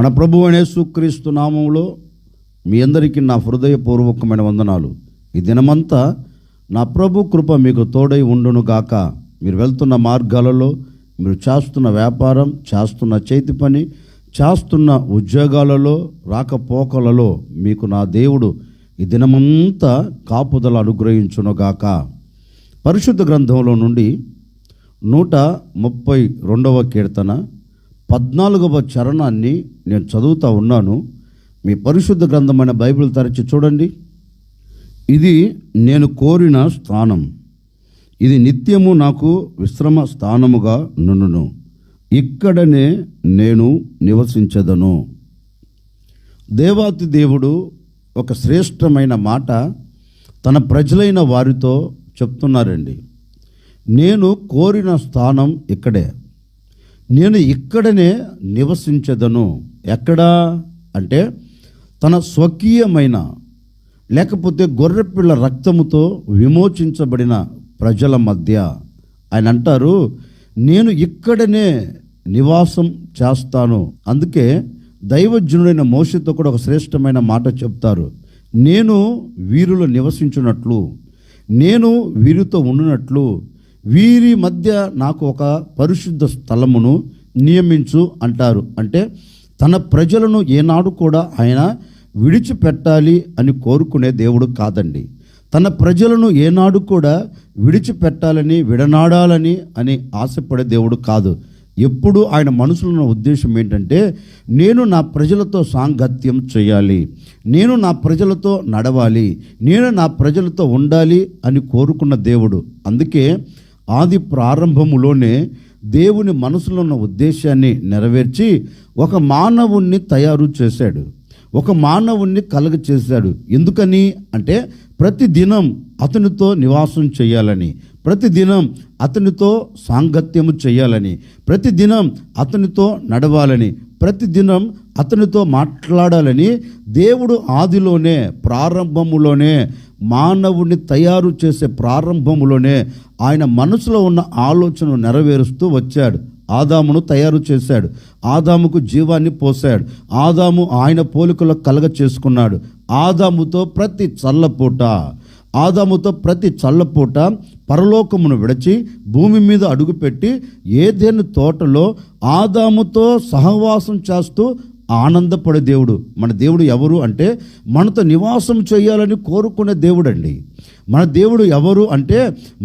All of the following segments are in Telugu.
మన ప్రభువు అయిన యేసుక్రీస్తు నామములో మీ అందరికీ నా హృదయపూర్వకమైన వందనాలు. ఈ దినమంతా నా ప్రభు కృప మీకు తోడై ఉండును గాక. మీరు వెళ్తున్న మార్గాలలో, మీరు చేస్తున్న వ్యాపారం, చేస్తున్న చేతి పని, చేస్తున్న ఉద్యోగాలలో, రాకపోకలలో మీకు నా దేవుడు ఈ దినమంతా కాపుదల అనుగ్రహించునుగాక. పరిశుద్ధ గ్రంథంలో నుండి 132వ కీర్తన 14వ చరణాన్ని నేను చదువుతూ ఉన్నాను. మీ పరిశుద్ధ గ్రంథమైన బైబిల్ తెరచి చూడండి. ఇది నేను కోరిన స్థానం, ఇది నిత్యము నాకు విశ్రమ స్థానముగా నుండును, ఇక్కడనే నేను నివసించదను. దేవాతి దేవుడు ఒక శ్రేష్టమైన మాట తన ప్రజలైన వారితో చెప్తున్నారండి. నేను కోరిన స్థానం ఇక్కడే, నేను ఇక్కడనే నివసించదను. ఎక్కడా అంటే తన స్వకీయమైన, లేకపోతే గొర్రెపిల్ల రక్తముతో విమోచించబడిన ప్రజల మధ్య ఆయన అంటారు, నేను ఇక్కడనే నివాసం చేస్తాను. అందుకే దైవజనుడైన మోషేతో కూడా ఒక శ్రేష్టమైన మాట చెప్తారు. నేను వీరిలో నివసించున్నట్లు, నేను వీరితో ఉండునట్లు, వీరి మధ్య నాకు ఒక పరిశుద్ధ స్థలమును నియమించు అంటారు. అంటే తన ప్రజలను ఏనాడు కూడా ఆయన విడిచిపెట్టాలి అని కోరుకునే దేవుడు కాదండి. తన ప్రజలను ఏనాడు కూడా విడిచిపెట్టాలని, విడనాడాలని అని ఆశపడే దేవుడు కాదు. ఎప్పుడు ఆయన మనసులో ఉన్న ఉద్దేశం ఏంటంటే, నేను నా ప్రజలతో సాంగత్యం చేయాలి, నేను నా ప్రజలతో నడవాలి, నేను నా ప్రజలతో ఉండాలి అని కోరుకున్న దేవుడు. అందుకే ఆది ప్రారంభములోనే దేవుని మనసులో ఉన్న ఉద్దేశాన్ని నెరవేర్చి ఒక మానవుణ్ణి తయారు చేశాడు, ఒక మానవుణ్ణి కలుగ చేశాడు. ఎందుకని అంటే ప్రతిదినం అతనితో నివాసం చేయాలని, ప్రతిదినం అతనితో సాంగత్యము చేయాలని, ప్రతిదినం అతనితో నడవాలని, ప్రతిదినం అతనితో మాట్లాడాలని దేవుడు ఆదిలోనే, ప్రారంభములోనే, మానవుడిని తయారు చేసే ప్రారంభములోనే ఆయన మనసులో ఉన్న ఆలోచనను నెరవేరుస్తూ వచ్చాడు. ఆదామును తయారు చేశాడు, ఆదాముకు జీవాన్ని పోశాడు, ఆదాము ఆయన పోలికలో కలగ చేసుకున్నాడు. ఆదాముతో ప్రతి చల్లపూట పరలోకమును విడిచి భూమి మీద అడుగుపెట్టి ఏదెను తోటలో ఆదాముతో సహవాసం చేస్తూ ఆనందపడే దేవుడు. మన దేవుడు ఎవరు అంటే మనతో నివాసం చేయాలని కోరుకునే దేవుడు అండి. మన దేవుడు ఎవరు అంటే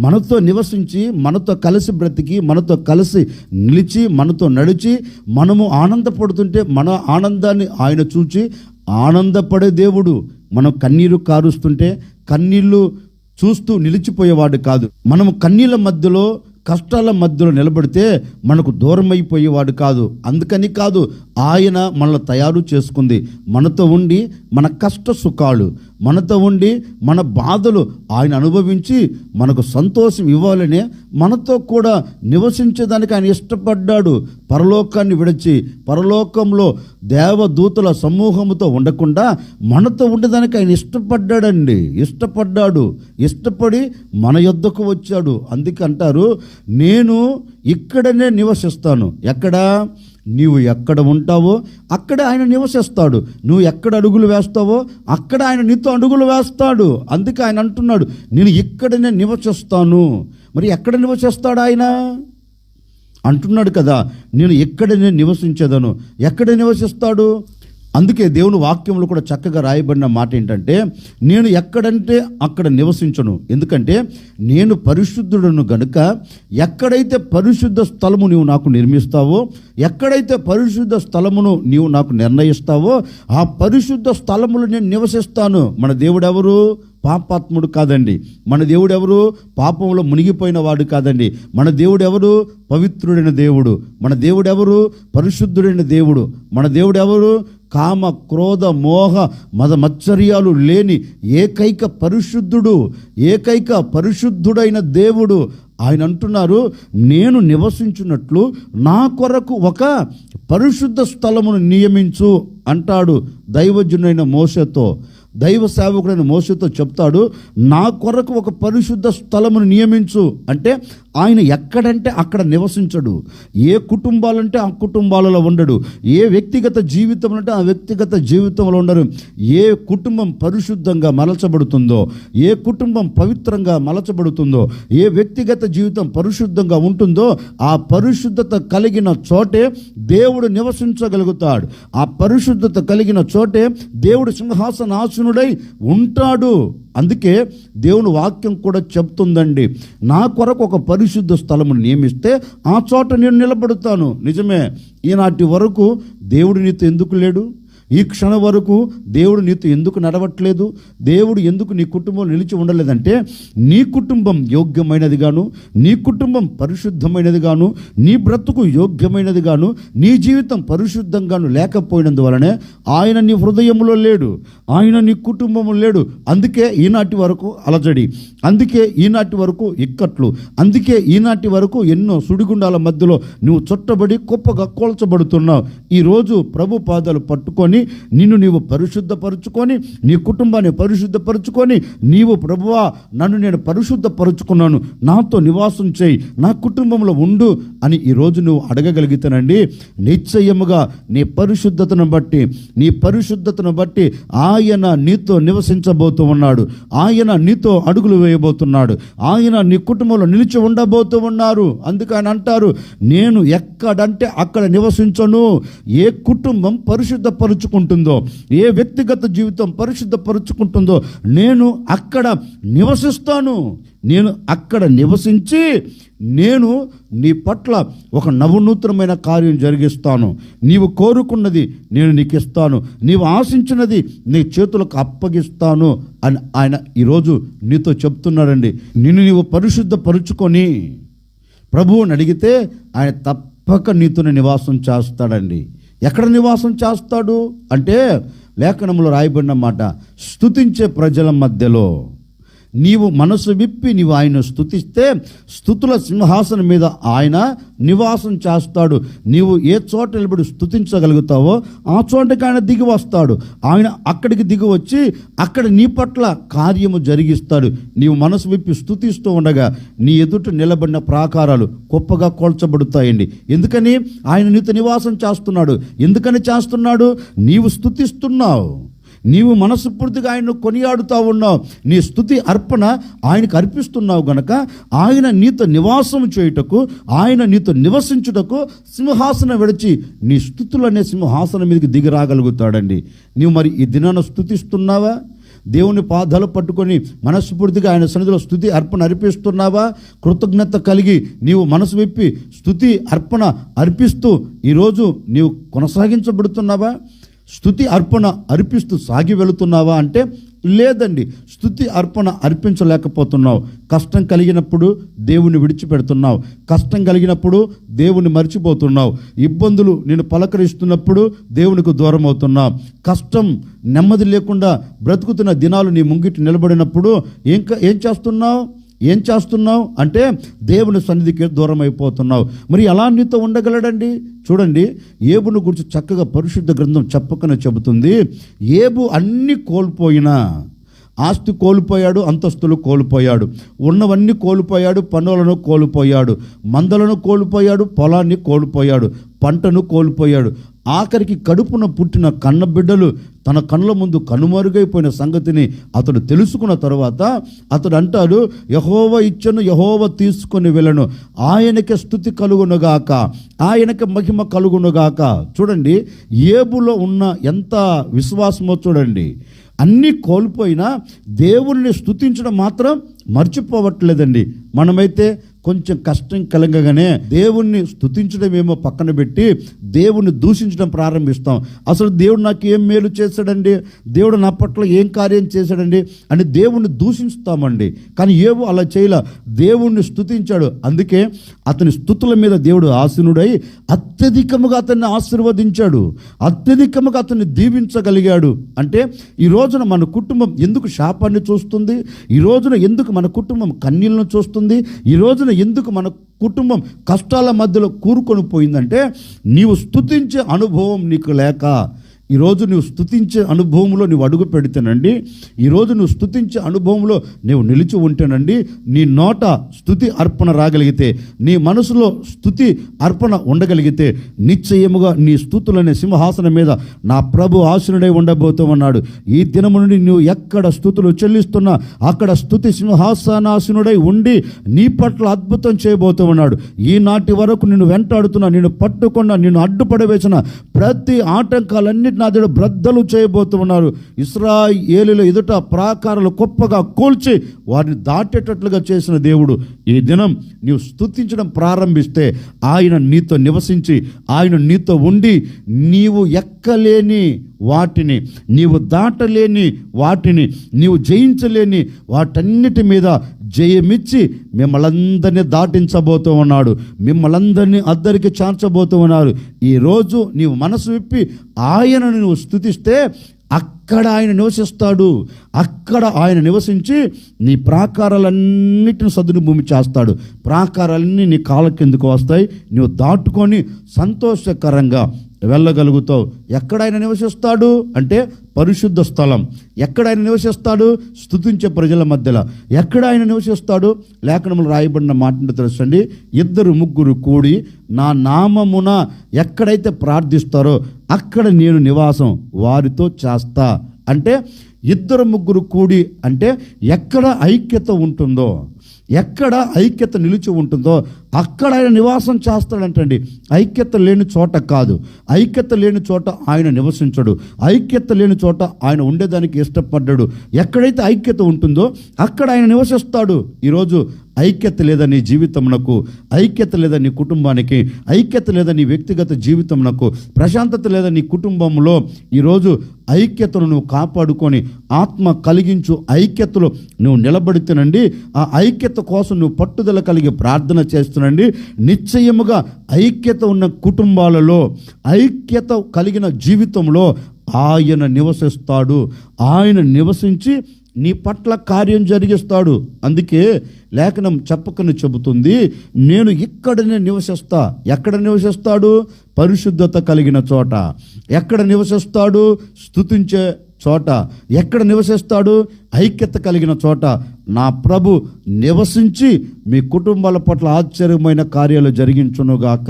మనతో నివసించి, మనతో కలిసి బ్రతికి, మనతో కలిసి నిలిచి, మనతో నడిచి, మనము ఆనందపడుతుంటే మన ఆనందాన్ని ఆయన చూచి ఆనందపడే దేవుడు. మనం కన్నీరు కారుస్తుంటే కన్నీళ్ళు చూస్తూ నిలిచిపోయేవాడు కాదు. మనము కన్నీళ్ళ మధ్యలో, కష్టాల మధ్యలో నిలబడితే మనకు దూరం అయిపోయేవాడు కాదు. అందుకని కాదు, ఆయన మనల్ని తయారు చేసుకుంది. మనతో ఉండి మన కష్ట సుఖాలు, మనతో ఉండి మన బాధలు ఆయన అనుభవించి మనకు సంతోషం ఇవ్వాలనే మనతో కూడా నివసించేదానికి ఆయన ఇష్టపడ్డాడు. పరలోకాన్ని విడిచి పరలోకంలో దేవదూతల సమూహముతో ఉండకుండా మనతో ఉండేదానికి ఆయన ఇష్టపడి మన యొద్దకు వచ్చాడు. అందుకే అంటారు, నేను ఇక్కడనే నివసిస్తాను. ఎక్కడా? నీవు ఎక్కడ ఉంటావో అక్కడ ఆయన నివసిస్తాడు. నువ్వు ఎక్కడ అడుగులు వేస్తావో అక్కడ ఆయన నీతో అడుగులు వేస్తాడు. అందుకే ఆయన అంటున్నాడు, నేను ఇక్కడనే నివసిస్తాను. మరి ఎక్కడ నివసిస్తాడు ఆయన అంటున్నాడు కదా, నేను ఇక్కడనే నివసించదను. ఎక్కడ నివసిస్తాడు? అందుకే దేవుని వాక్యంలో కూడా చక్కగా రాయబడిన మాట ఏంటంటే, నేను ఎక్కడంటే అక్కడ నివసించను. ఎందుకంటే నేను పరిశుద్ధుడను గనుక ఎక్కడైతే పరిశుద్ధ స్థలము నీవు నాకు నిర్మిస్తావో, ఎక్కడైతే పరిశుద్ధ స్థలమును నీవు నాకు నిర్ణయిస్తావో ఆ పరిశుద్ధ స్థలములు నేను నివసిస్తాను. మన దేవుడు ఎవరు? పాపాత్ముడు కాదండి. మన దేవుడు ఎవరు? పాపంలో మునిగిపోయిన వాడు కాదండి. మన దేవుడు ఎవరు? పవిత్రుడైన దేవుడు. మన దేవుడు ఎవరు? పరిశుద్ధుడైన దేవుడు. మన దేవుడు ఎవరు? కామ, క్రోధ, మోహ, మద మత్సర్యాలు లేని ఏకైక పరిశుద్ధుడైన దేవుడు. ఆయన అంటున్నారు, నేను నివసించున్నట్లు నా కొరకు ఒక పరిశుద్ధ స్థలమును నియమించు అంటాడు దైవజనుడైన మోషేతో. దైవ సేవకుడైన మోషేతో చెప్తాడు, నా కొరకు ఒక పరిశుద్ధ స్థలమును నియమించు. అంటే ఆయన ఎక్కడంటే అక్కడ నివసించడు. ఏ కుటుంబాలంటే ఆ కుటుంబాలలో ఉండడు. ఏ వ్యక్తిగత జీవితం అంటే ఆ వ్యక్తిగత జీవితంలో ఉండరు. ఏ కుటుంబం పరిశుద్ధంగా మలచబడుతుందో, ఏ కుటుంబం పవిత్రంగా మలచబడుతుందో, ఏ వ్యక్తిగత జీవితం పరిశుద్ధంగా ఉంటుందో ఆ పరిశుద్ధత కలిగిన చోటే దేవుడు నివసించగలుగుతాడు. ఆ పరిశుద్ధత కలిగిన చోటే దేవుడు సింహాసనాసనుడై ఉంటాడు. అందుకే దేవుని వాక్యం కూడా చెప్తుందండి, నా కొరకు ఒక పరిశుద్ధ స్థలమును నియమిస్తే ఆ చోట నేను నిలబడతాను. నిజమే, ఈనాటి వరకు దేవుడు నీతో ఎందుకు లేడు? ఈ క్షణం వరకు దేవుడు నీతో ఎందుకు నడవట్లేదు? దేవుడు ఎందుకు నీ కుటుంబంలో నిలిచి ఉండలేదంటే, నీ కుటుంబం యోగ్యమైనది గాను, నీ కుటుంబం పరిశుద్ధమైనది గాను, నీ బ్రతుకు యోగ్యమైనది గాను, నీ జీవితం పరిశుద్ధంగాను లేకపోయినందువలనే ఆయన నీ హృదయంలో లేడు, ఆయన నీ కుటుంబంలో లేడు. అందుకే ఈనాటి వరకు అలజడి, అందుకే ఈనాటి వరకు ఇక్కట్లు, అందుకే ఈనాటి వరకు ఎన్నో సుడిగుండాల మధ్యలో నువ్వు చుట్టబడి కుప్పగా కోల్చబడుతున్నావు. ఈరోజు ప్రభు పాదాలు పట్టుకొని నిన్ను నీవు పరిశుద్ధపరుచుకొని, నీ కుటుంబాన్ని పరిశుద్ధపరుచుకొని, నీవు ప్రభువా నన్ను నేను పరిశుద్ధపరుచుకున్నాను, నాతో నివాసం చేయి, నా కుటుంబంలో ఉండు అని ఈరోజు నువ్వు అడగగలిగితేనండి, నిశ్చయముగా నీ పరిశుద్ధతను బట్టి ఆయన నీతో నివసించబోతూ ఉన్నాడు. ఆయన నీతో అడుగులు వేయబోతున్నాడు. ఆయన నీ కుటుంబంలో నిలిచి ఉండబోతూ ఉన్నారు. అందుకే ఆయన అంటారు, నేను ఎక్కడంటే అక్కడ నివసించను. ఏ కుటుంబం పరిశుద్ధపరుచుకుంటుందో, ఏ వ్యక్తిగత జీవితం పరిశుద్ధపరుచుకుంటుందో నేను అక్కడ నివసిస్తాను. నేను అక్కడ నివసించి నేను నీ పట్ల ఒక నవనూతనమైన కార్యం జరిగిస్తాను. నీవు కోరుకున్నది నేను నీకు ఇస్తాను, నీవు ఆశించినది నీ చేతులకు అప్పగిస్తాను అని ఆయన ఈరోజు నీతో చెప్తున్నాడండి. నిన్ను నీవు పరిశుద్ధపరుచుకొని ప్రభువుని అడిగితే ఆయన తప్పక నీతోనే నివాసం చేస్తాడండి. ఎక్కడ నివాసం చేస్తాడు అంటే, లేఖనంలో రాయబడిన మాట, స్తుతించే ప్రజల మధ్యలో నీవు మనసు విప్పి నీవు ఆయన స్తుతిస్తే స్తుతుల సింహాసనం మీద ఆయన నివాసం చేస్తాడు. నీవు ఏ చోట నిలబడి స్తుతించగలుగుతావో ఆ చోటకి ఆయన దిగి వస్తాడు. ఆయన అక్కడికి దిగి వచ్చి అక్కడ నీ పట్ల కార్యము జరిగిస్తాడు. నీవు మనసు విప్పి స్తుతిస్తూ ఉండగా నీ ఎదుట నిలబడిన ప్రాకారాలు గొప్పగా కోల్చబడుతాయండి. ఎందుకని? ఆయన నీతో నివాసం చేస్తున్నాడు. ఎందుకని చేస్తున్నాడు? నీవు స్తుతిస్తున్నావు, నీవు మనస్ఫూర్తిగా ఆయన్ను కొనియాడుతూ ఉన్నావు, నీ స్తుతి అర్పణ ఆయనకు అర్పిస్తున్నావు గనక ఆయన నీతో నివాసం చేయుటకు, ఆయన నీతో నివసించుటకు సింహాసనం విడిచి నీ స్తుతులనే సింహాసనం మీదకి దిగి రాగలుగుతాడండి. నీవు మరి ఈ దినాన స్తుతిస్తున్నావా? దేవుని పాదాలు పట్టుకొని మనస్ఫూర్తిగా ఆయన సన్నిధిలో స్తుతి అర్పణ అర్పిస్తున్నావా? కృతజ్ఞత కలిగి నీవు మనసు విప్పి స్తుతి అర్పణ అర్పిస్తూ ఈరోజు నీవు కొనసాగించబడుతున్నావా? స్తుతి అర్పణ అర్పిస్తూ సాగి వెళుతున్నావా అంటే లేదండి. స్తుతి అర్పణ అర్పించలేకపోతున్నావు. కష్టం కలిగినప్పుడు దేవుని విడిచిపెడుతున్నావు, కష్టం కలిగినప్పుడు దేవుని మర్చిపోతున్నావు, ఇబ్బందులు నేను పలకరిస్తున్నప్పుడు దేవునికి దూరం అవుతున్నావు, కష్టం నెమ్మది లేకుండా బ్రతుకుతున్న దినాలు నీ ముంగిటి నిలబడినప్పుడు ఏం చేస్తున్నావు అంటే దేవుని సన్నిధికి దూరం అయిపోతున్నావు. మరి ఎలా నీతో ఉండగలడండి? చూడండి, ఏబును గురించి చక్కగా పరిశుద్ధ గ్రంథం చెప్పకనే చెబుతుంది. ఏబు అన్ని కోల్పోయినా, ఆస్తి కోల్పోయాడు, అంతస్తులు కోల్పోయాడు, ఉన్నవన్నీ కోల్పోయాడు, పనులను కోల్పోయాడు, మందలను కోల్పోయాడు, పొలాన్ని కోల్పోయాడు, పంటను కోల్పోయాడు, ఆఖరికి కడుపున పుట్టిన కన్నబిడ్డలు తన కళ్ళ ముందు కనుమరుగైపోయిన సంగతిని అతడు తెలుసుకున్న తర్వాత అతడు అంటాడు, యెహోవా ఇచ్చెను, యెహోవా తీసుకొని వెళ్ళను, ఆయనకే స్తుతి కలుగునుగాక, ఆయనకే మహిమ కలుగునుగాక. చూడండి, ఏబులో ఉన్న ఎంత విశ్వాసమో చూడండి. అన్నీ కోల్పోయినా దేవుణ్ణి స్తుతించడం మాత్రం మర్చిపోవట్లేదండి. మనమైతే కొంచెం కష్టం కలగగానే దేవుణ్ణి స్తుతించడమేమో పక్కన పెట్టి దేవుణ్ణి దూషించడం ప్రారంభిస్తాం. అసలు దేవుడు నాకు ఏం మేలు చేశాడండి, దేవుడు నా పట్ల ఏం కార్యం చేశాడండి అని దేవుణ్ణి దూషిస్తామండి. కానీ ఏవో అలా చేయలే, దేవుణ్ణి స్తుతించాడు. అందుకే అతని స్తుతుల మీద దేవుడు ఆసీనుడై అత్యధికముగా అతన్ని ఆశీర్వదించాడు, అత్యధికముగా అతన్ని దీవించగలిగాడు. అంటే ఈ రోజున మన కుటుంబం ఎందుకు శాపాన్ని చూస్తుంది? ఈ రోజున ఎందుకు మన కుటుంబం కన్నీళ్లను చూస్తుంది? ఈ రోజున ఎందుకు మన కుటుంబం కష్టాల మధ్యలో కూరుకొని పోయిందంటే నీవు స్తుతించే అనుభవం నీకు లేక. ఈరోజు నువ్వు స్తుతించే అనుభవంలో నువ్వు అడుగు పెడితేనండి, ఈరోజు నువ్వు స్తుతించే అనుభవంలో నువ్వు నిలిచి ఉంటేనండి, నీ నోట స్తుతి అర్పణ రాగలిగితే, నీ మనసులో స్తుతి అర్పణ ఉండగలిగితే, నిశ్చయముగా నీ స్తుతులనే సింహాసనం మీద నా ప్రభు ఆసీనుడై ఉండబోతూ ఉన్నాడు. ఈ దినము నుండి నువ్వు ఎక్కడ స్తుతులు చెల్లిస్తున్నా అక్కడ స్తుతి సింహాసనాసీనుడై ఉండి నీ పట్ల అద్భుతం చేయబోతూ ఉన్నాడు. ఈనాటి వరకు నిన్ను వెంటాడుతున్నా, నిన్ను పట్టుకున్నా, నిన్ను అడ్డుపడవేసిన ప్రతి ఆటంకాలన్నిటి నా దేవుడు బ్రద్దలు చేయబోతూ ఉన్నారు. ఇశ్రాయేలుల ఎదుట ప్రాకారాలు గొప్పగా కూల్చి వారిని దాటేటట్లుగా చేసిన దేవుడు. ఈ దినం నీవు స్తుతించడం ప్రారంభిస్తే ఆయన నీతో నివసించి, ఆయన నీతో ఉండి, నీవు ఎక్కలేని వాటిని, నీవు దాటలేని వాటిని, నీవు జయించలేని వాటన్నిటి మీద జయమిచ్చి మిమ్మల్ందరినీ దాటించబోతూ ఉన్నాడు. మిమ్మల్ందరినీ అద్దరికి చేర్చబోతూ ఉన్నారు. ఈరోజు నీవు మనసు విప్పి ఆయనను నువ్వు స్తుతిస్తే అక్కడ ఆయన నివసిస్తాడు. అక్కడ ఆయన నివసించి నీ ప్రాకారాలన్నిటిని సదును భూమి చేస్తాడు. ప్రాకారాలన్నీ నీ కాళ్ళ కిందకు వస్తాయి. నువ్వు దాటుకొని సంతోషకరంగా వెళ్ళగలుగుతావు. ఎక్కడ ఆయన నివసిస్తాడు అంటే పరిశుద్ధ స్థలం. ఎక్కడ ఆయన నివసిస్తాడు? స్తుతించే ప్రజల మధ్యలో. ఎక్కడ ఆయన నివసిస్తాడు? లేఖనములు రాయబడిన మాట తెలుసండి, 2-3 కూడి నా నామమున ఎక్కడైతే ప్రార్థిస్తారో అక్కడ నేను నివాసం వారితో చేస్తా. అంటే 2-3 కూడి అంటే ఎక్కడ ఐక్యత ఉంటుందో, ఎక్కడ ఐక్యత నిలిచి ఉంటుందో అక్కడ ఆయన నివాసం చేస్తాడంటండి. ఐక్యత లేని చోట కాదు, ఐక్యత లేని చోట ఆయన నివసించడు. ఐక్యత లేని చోట ఆయన ఉండేదానికి ఇష్టపడ్డాడు. ఎక్కడైతే ఐక్యత ఉంటుందో అక్కడ ఆయన నివసిస్తాడు. ఈరోజు ఐక్యత లేదా నీ జీవితమునకు, ఐక్యత లేదా నీ కుటుంబానికి, ఐక్యత లేదా నీ వ్యక్తిగత జీవితమునకు, ప్రశాంతత లేదా నీ కుటుంబంలో ఈరోజు ఐక్యతను నువ్వు కాపాడుకొని ఆత్మ కలిగించు ఐక్యతలో నువ్వు నిలబడితేనండి, ఆ ఐక్యత కోసం నువ్వు పట్టుదల కలిగి ప్రార్థన చేస్తునండి, నిశ్చయముగా ఐక్యత ఉన్న కుటుంబాలలో, ఐక్యత కలిగిన జీవితంలో ఆయన నివసిస్తాడు. ఆయన నివసించి నీ పట్ల కార్యం జరిగిస్తాడు. అందుకే లేఖనం చెప్పకనే చెబుతుంది, నేను ఇక్కడనే నివసిస్తా. ఎక్కడ నివసిస్తాడు? పరిశుద్ధత కలిగిన చోట. ఎక్కడ నివసిస్తాడు? స్తుతించే చోట. ఎక్కడ నివసిస్తాడు? ఐక్యత కలిగిన చోట నా ప్రభు నివసించి మీ కుటుంబాల పట్ల ఆశ్చర్యమైన కార్యాలు జరిగించునుగాక.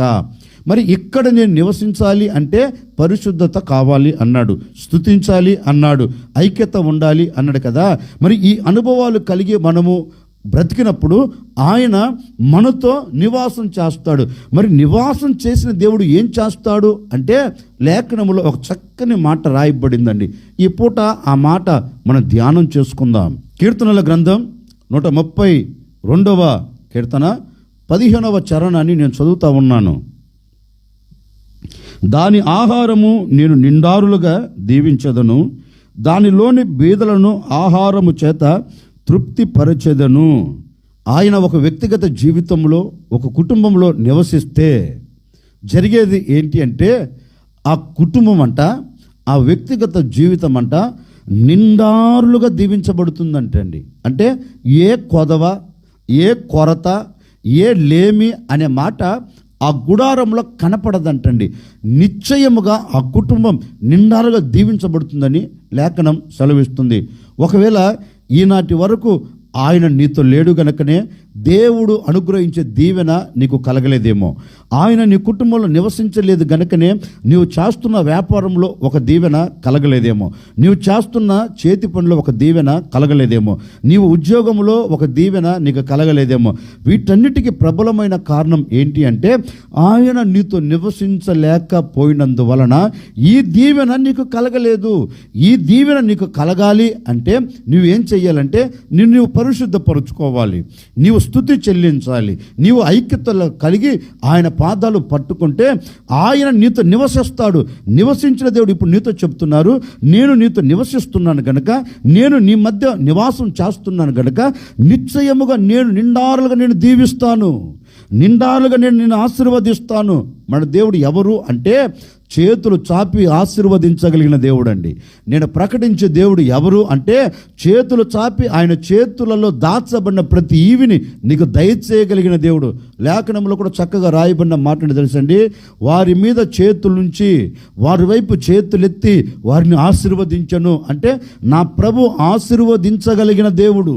మరి ఇక్కడ నేను నివసించాలి అంటే పరిశుద్ధత కావాలి అన్నాడు, స్తుతించాలి అన్నాడు, ఐక్యత ఉండాలి అన్నాడు కదా. మరి ఈ అనుభవాలు కలిగి మనము బ్రతికినప్పుడు ఆయన మనతో నివాసం చేస్తాడు. మరి నివాసం చేసిన దేవుడు ఏం చేస్తాడు అంటే లేఖనములో ఒక చక్కని మాట రాయబడిందండి. ఈ పూట ఆ మాట మనం ధ్యానం చేసుకుందాం. కీర్తనల గ్రంథం 132వ కీర్తన 15వ చరణాన్ని నేను చదువుతా ఉన్నాను. దాని ఆహారము నేను నిండారులుగా దీవించదను, దానిలోని బీదలను ఆహారము చేత తృప్తిపరచెదను. ఆయన ఒక వ్యక్తిగత జీవితంలో, ఒక కుటుంబంలో నివసిస్తే జరిగేది ఏంటి అంటే ఆ కుటుంబం అంట, ఆ వ్యక్తిగత జీవితం అంట నిండారులుగా దీవించబడుతుందంటండి. అంటే ఏ కొదవ, ఏ కొరత, ఏ లేమి అనే మాట ఆ గుడారంలో కనపడదంటండి. నిశ్చయముగా ఆ కుటుంబం నిండారుగా దీవించబడుతుందని లేఖనం సెలవిస్తుంది. ఒకవేళ ఈనాటి వరకు ఆయన నీతో లేడు గనుకనే దేవుడు అనుగ్రహించే దీవెన నీకు కలగలేదేమో. ఆయన నీ కుటుంబంలో నివసించలేదు గనుకనే నీవు చేస్తున్న వ్యాపారంలో ఒక దీవెన కలగలేదేమో, నీవు చేస్తున్న చేతి పనిలో ఒక దీవెన కలగలేదేమో, నీవు ఉద్యోగంలో ఒక దీవెన నీకు కలగలేదేమో. వీటన్నిటికీ ప్రబలమైన కారణం ఏంటి అంటే ఆయన నీతో నివసించలేకపోయినందువలన ఈ దీవెన నీకు కలగలేదు. ఈ దీవెన నీకు కలగాలి అంటే నువ్వేం చెయ్యాలంటే నువ్వు పరిశుద్ధపరుచుకోవాలి, నీవు స్తుతి చెల్లించాలి, నీవు ఐక్యతలో కలిగి ఆయన పాదాలు పట్టుకుంటే ఆయన నీతో నివసిస్తాడు. నివసించిన దేవుడు ఇప్పుడు నీతో చెప్తున్నారు, నేను నీతో నివసిస్తున్నాను గనక, నేను నీ మధ్య నివాసం చేస్తున్నాను గనక నిశ్చయముగా నేను నిండారులుగా నేను దీవిస్తాను, నిండారులుగా నేను నిన్ను ఆశీర్వదిస్తాను. మన దేవుడు ఎవరు అంటే చేతులు చాపి ఆశీర్వదించగలిగిన దేవుడు అండి. నేను ప్రకటించే దేవుడు ఎవరు అంటే చేతులు చాపి ఆయన చేతులలో దాచబడిన ప్రతి ఈవిని నీకు దయచేయగలిగిన దేవుడు. లేఖనంలో కూడా చక్కగా రాయబడిన మాటని తెలుసండి, వారి మీద చేతులుంచి వారి వైపు చేతులెత్తి వారిని ఆశీర్వదించను. అంటే నా ప్రభు ఆశీర్వదించగలిగిన దేవుడు,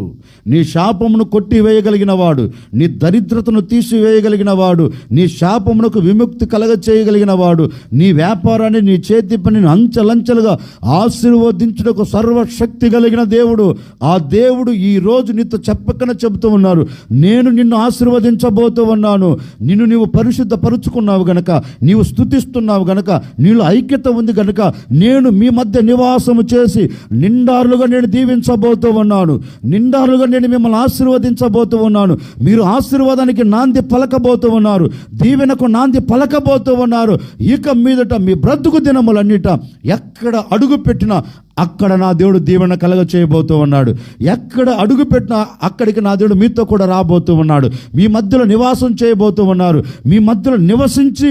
నీ శాపమును కొట్టివేయగలిగిన వాడు, నీ దరిద్రతను తీసివేయగలిగిన వాడు, నీ శాపమునకు విముక్తి కలగచేయగలిగిన వాడు, నీ వ్యాపారాన్ని నీ చేతి పనిని అంచెలంచెలుగా ఆశీర్వదించుటకు సర్వశక్తి కలిగిన దేవుడు. ఆ దేవుడు ఈ రోజు నీతో చెప్పకనే చెబుతూ ఉన్నారు, నేను నిన్ను ఆశీర్వదించబోతూ ఉన్నాను. నిన్ను నీవు పరిశుద్ధపరుచుకున్నావు గనక, నీవు స్తుతిస్తున్నావు గనక, నీలో ఐక్యత ఉంది గనక నేను మీ మధ్య నివాసము చేసి నిండారులుగా నేను దీవించబోతూ ఉన్నాను. నిండారులుగా నేను మిమ్మల్ని ఆశీర్వదించబోతూ ఉన్నాను. మీరు ఆశీర్వాదానికి నాంది పలకబోతూ ఉన్నారు, దీవెనకు నాంది పలకబోతూ ఉన్నారు. ఇక మీదట మీ బ్రతుకు దినములన్నిట ఎక్కడ అడుగు పెట్టినా అక్కడ నా దేవుడు దీవెన కలగ చేయబోతూ ఉన్నాడు. ఎక్కడ అడుగు పెట్టినా అక్కడికి నా దేవుడు మీతో కూడా రాబోతూ ఉన్నాడు. మీ మధ్యలో నివాసం చేయబోతూ ఉన్నారు. మీ మధ్యలో నివసించి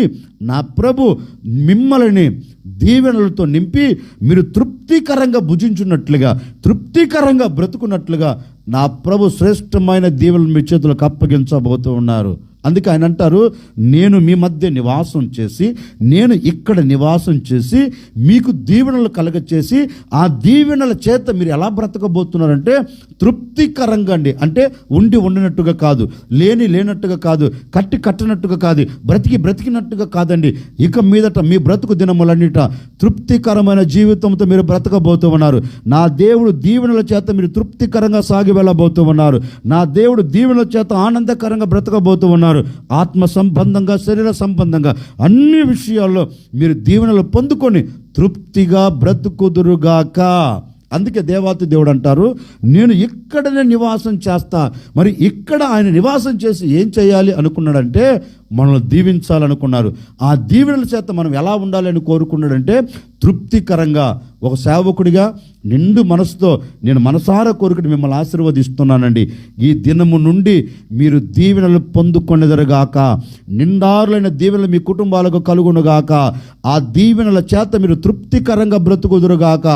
నా ప్రభు మిమ్మల్ని దీవెనలతో నింపి మీరు తృప్తికరంగా భుజించున్నట్లుగా, తృప్తికరంగా బ్రతుకున్నట్లుగా నా ప్రభు శ్రేష్టమైన దీవెనలు మీ చేతులకు అప్పగించబోతూ ఉన్నారు. అందుకే ఆయన అంటారు, నేను మీ మధ్య నివాసం చేసి, నేను ఇక్కడ నివాసం చేసి మీకు దీవెనలు కలగచేసి, ఆ దీవెనల చేత మీరు ఎలా బ్రతకబోతున్నారంటే తృప్తికరంగా అండి. అంటే ఉండి ఉండినట్టుగా కాదు, లేనట్టుగా కాదు, కట్టినట్టుగా కాదు, బ్రతికినట్టుగా కాదండి. ఇక మీదట మీ బ్రతుకు దినములన్నిట తృప్తికరమైన జీవితంతో మీరు బ్రతకబోతూ ఉన్నారు. నా దేవుడు దీవెనల చేత మీరు తృప్తికరంగా సాగి వెళ్ళబోతూ ఉన్నారు. నా దేవుడు దీవెనల చేత ఆనందకరంగా బ్రతకబోతూ ఉన్నారు. ఆత్మ సంబంధంగా, శరీర సంబంధంగా అన్ని విషయాల్లో మీరు దీవెనలు పొందుకొని తృప్తిగా బ్రతుకుదురుగాక. అందుకే దేవాతి దేవుడు అంటారు, నేను ఇక్కడనే నివాసం చేస్తా. మరి ఇక్కడ ఆయన నివాసం చేసి ఏం చేయాలి అనుకున్నాడంటే మనల్ని దీవించాలనుకున్నారు. ఆ దీవెనల చేత మనం ఎలా ఉండాలి అని కోరుకున్నాడంటే తృప్తికరంగా. ఒక సేవకుడిగా నిండు మనసుతో నేను మనసారా కోరుకుని మిమ్మల్ని ఆశీర్వదిస్తున్నానండి. ఈ దినము నుండి మీరు దీవెనలు పొందుకొనేదరుగాక, నిండారులైన దీవెనలు మీ కుటుంబాలకు కలుగునుగాక. ఆ దీవెనల చేత మీరు తృప్తికరంగా బ్రతుకుదురుగాక.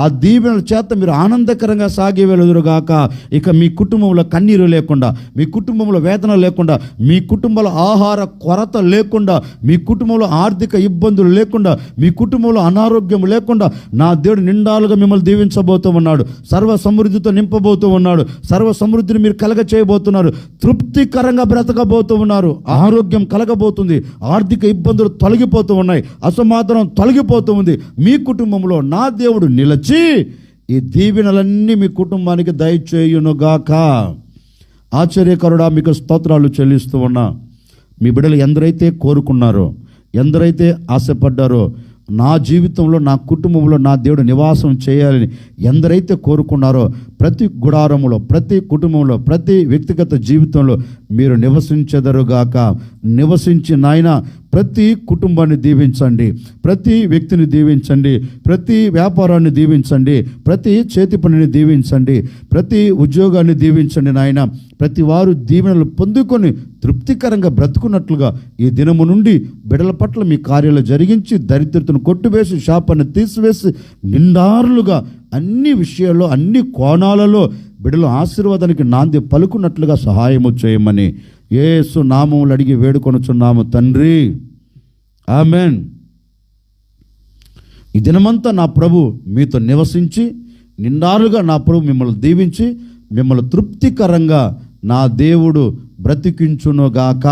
ఆ దీవెనల చేత మీరు ఆనందకరంగా సాగి వెలుదురుగాక. ఇక మీ కుటుంబంలో కన్నీరు లేకుండా, మీ కుటుంబంలో వేదన లేకుండా, మీ కుటుంబంలో ఆహార కొరత లేకుండా, మీ కుటుంబంలో ఆర్థిక ఇబ్బందులు లేకుండా, మీ కుటుంబంలో అనారోగ్యం లేకుండా నా దేవుడు నిండాలుగా మిమ్మల్ని దీవించబోతూ ఉన్నాడు. సర్వ సమృద్ధితో నింపబోతూ ఉన్నాడు. సర్వ సమృద్ధిని మీరు కలగ చేయబోతున్నారు. తృప్తికరంగా బ్రతకబోతూ ఉన్నారు. ఆరోగ్యం కలగబోతుంది. ఆర్థిక ఇబ్బందులు తొలగిపోతూ ఉన్నాయి. అసమాధానం తొలగిపోతూ ఉంది. మీ కుటుంబంలో నా దేవుడు నిలిచి ఈ దీవెనలన్నీ మీ కుటుంబానికి దయచేయునుగాక. ఆశ్చర్యకరుడా, మీకు స్తోత్రాలు చెల్లిస్తూ ఉన్నా. మీ బిడ్డలు ఎందరైతే కోరుకున్నారో, ఎందరైతే ఆశపడ్డారో, నా జీవితంలో, నా కుటుంబంలో నా దేవుడు నివాసం చేయాలని ఎందరైతే కోరుకున్నారో, ప్రతి గుడారములో, ప్రతి కుటుంబంలో, ప్రతి వ్యక్తిగత జీవితంలో మీరు నివసించెదరుగాక. నివసించి నాయన ప్రతి కుటుంబాన్ని దీవించండి, ప్రతి వ్యక్తిని దీవించండి, ప్రతి వ్యాపారాన్ని దీవించండి, ప్రతి చేతి పనిని దీవించండి, ప్రతి ఉద్యోగాన్ని దీవించండి నాయన. ప్రతి వారు దీవెనలు పొందుకొని తృప్తికరంగా బ్రతుకున్నట్లుగా ఈ దినము నుండి బిడ్డల పట్ల మీ కార్యాలు జరిగించి దరిద్రతను కొట్టివేసి శాపాన్ని తీసివేసి నిండారులుగా అన్ని విషయాల్లో, అన్ని కోణాలలో బిడ్డలు ఆశీర్వాదానికి నాంది పలుకున్నట్లుగా సహాయము చేయమని యేసు నామములు అడిగి వేడుకొనుచున్నాము తండ్రి, ఆమెన్. ఈ దినమంతా నా ప్రభు మీతో నివసించి నిండారుగా నా ప్రభు మిమ్మల్ని దీవించి మిమ్మల్ని తృప్తికరంగా నా దేవుడు బ్రతికించునుగాక.